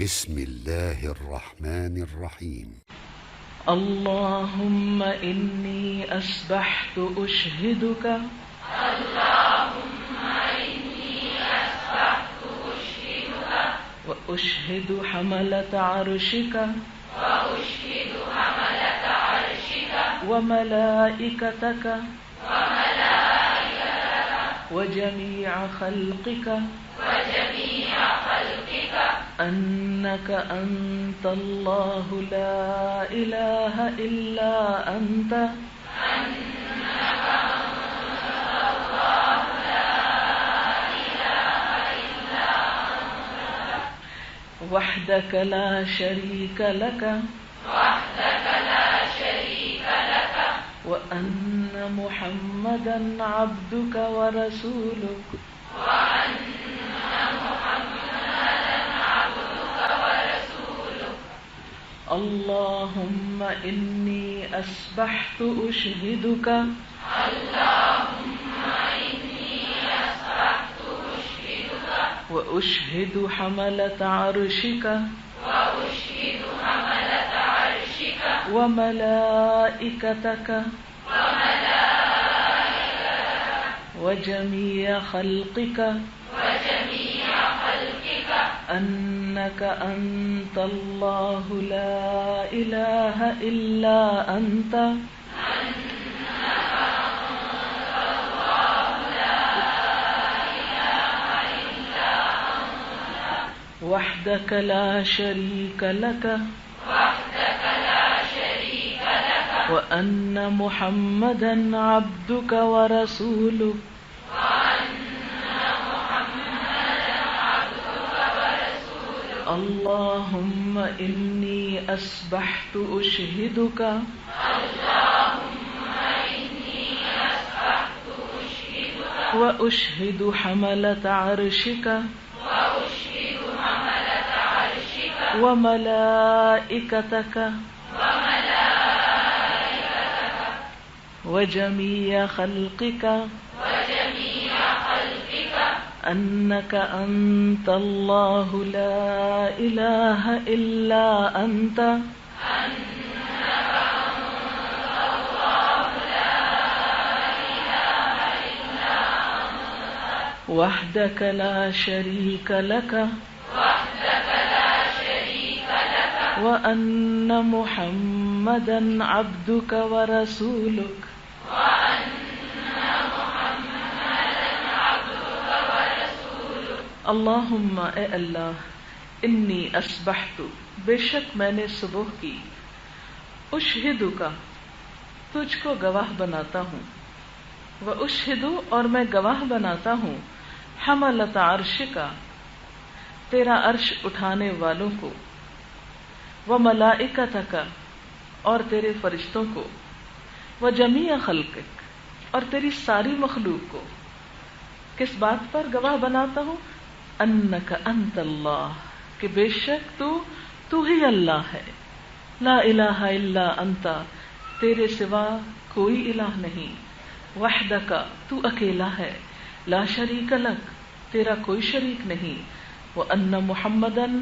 بسم الله الرحمن الرحيم. اللهم إني أصبحت أشهدك وأشهد حملة عرشك وملائكتك وجميع خلقك أنك أنت الله لا إله إلا أنت وحدك لا شريك لك وأن محمدا عبدك ورسولك اللهم إني أصبحت أشهدك وأشهد حملة عرشك وملائكتك وجميع خلقك أنك أنت الله لا إله إلا أنت وحدك لا شريك لك وأن محمدا عبدك ورسولك اللهم إني أصبحت أشهدك وأشهد حملة عرشك وملائكتك وجميع خلقك أنك أنت الله لا إله إلا أنت وحدك لا شريك لك وأن محمدا عبدك ورسولك اللہم اے اللہ انی اصبحت بے شک میں نے صبح کی اشہدک تجھ کو گواہ بناتا ہوں واشہد اور میں گواہ بناتا ہوں حملۃ عرشک تیرا عرش اٹھانے والوں کو وملائکتک اور تیرے فرشتوں کو وجمیع خلقک اور تیری ساری مخلوق کو کس بات پر گواہ بناتا ہوں انک انت اللہ کہ بے شک تو ہی اللہ ہے لا الہ الا انت تیرے سوا کوئی الہ نہیں وحدک تو اکیلا ہے لا شریک لک تیرا کوئی شریک نہیں وان محمدن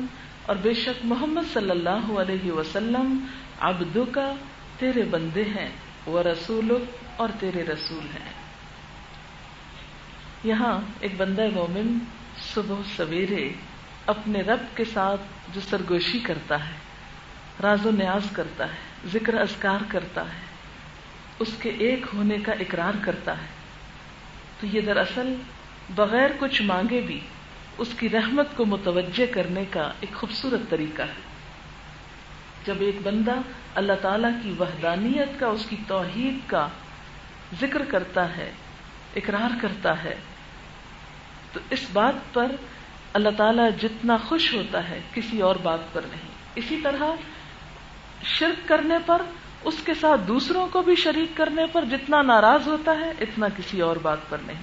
اور بے شک محمد صلی اللہ علیہ وسلم عبدک تیرے بندے ہیں ورسولک اور تیرے رسول ہیں. یہاں ایک بندہ مومن صبح سویرے اپنے رب کے ساتھ جو سرگوشی کرتا ہے، راز و نیاز کرتا ہے، ذکر اذکار کرتا ہے، اس کے ایک ہونے کا اقرار کرتا ہے، تو یہ دراصل بغیر کچھ مانگے بھی اس کی رحمت کو متوجہ کرنے کا ایک خوبصورت طریقہ ہے. جب ایک بندہ اللہ تعالیٰ کی وحدانیت کا، اس کی توحید کا ذکر کرتا ہے، اقرار کرتا ہے، تو اس بات پر اللہ تعالیٰ جتنا خوش ہوتا ہے کسی اور بات پر نہیں. اسی طرح شرک کرنے پر، اس کے ساتھ دوسروں کو بھی شریک کرنے پر جتنا ناراض ہوتا ہے اتنا کسی اور بات پر نہیں.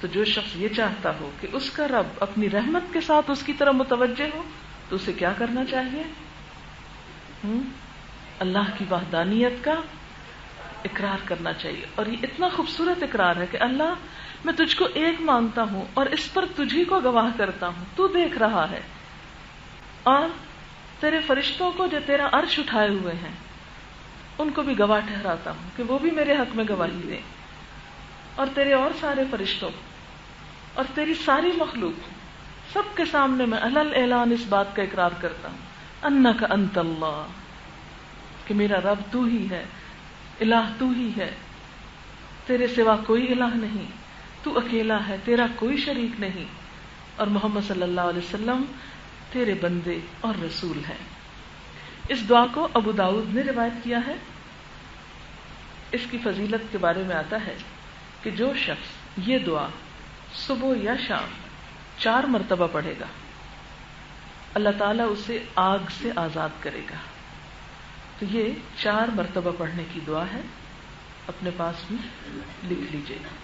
تو جو شخص یہ چاہتا ہو کہ اس کا رب اپنی رحمت کے ساتھ اس کی طرف متوجہ ہو تو اسے کیا کرنا چاہیے؟ اللہ کی وحدانیت کا اقرار کرنا چاہیے. اور یہ اتنا خوبصورت اقرار ہے کہ اللہ میں تجھ کو ایک مانتا ہوں اور اس پر تجھی کو گواہ کرتا ہوں، تو دیکھ رہا ہے. اور تیرے فرشتوں کو جو تیرا عرش اٹھائے ہوئے ہیں ان کو بھی گواہ ٹھہراتا ہوں کہ وہ بھی میرے حق میں گواہی دیں، اور تیرے اور سارے فرشتوں اور تیری ساری مخلوق سب کے سامنے میں علل اعلان اس بات کا اقرار کرتا ہوں انک انت اللہ، کہ میرا رب تو ہی ہے، الہ تو ہی ہے، تیرے سوا کوئی الہ نہیں، تو اکیلا ہے، تیرا کوئی شریک نہیں، اور محمد صلی اللہ علیہ وسلم تیرے بندے اور رسول ہیں۔ اس دعا کو ابو داؤد نے روایت کیا ہے۔ اس کی فضیلت کے بارے میں آتا ہے کہ جو شخص یہ دعا صبح یا شام 4 مرتبہ پڑھے گا اللہ تعالیٰ اسے آگ سے آزاد کرے گا۔ تو یہ 4 مرتبہ پڑھنے کی دعا ہے، اپنے پاس میں لکھ لیجیے گا۔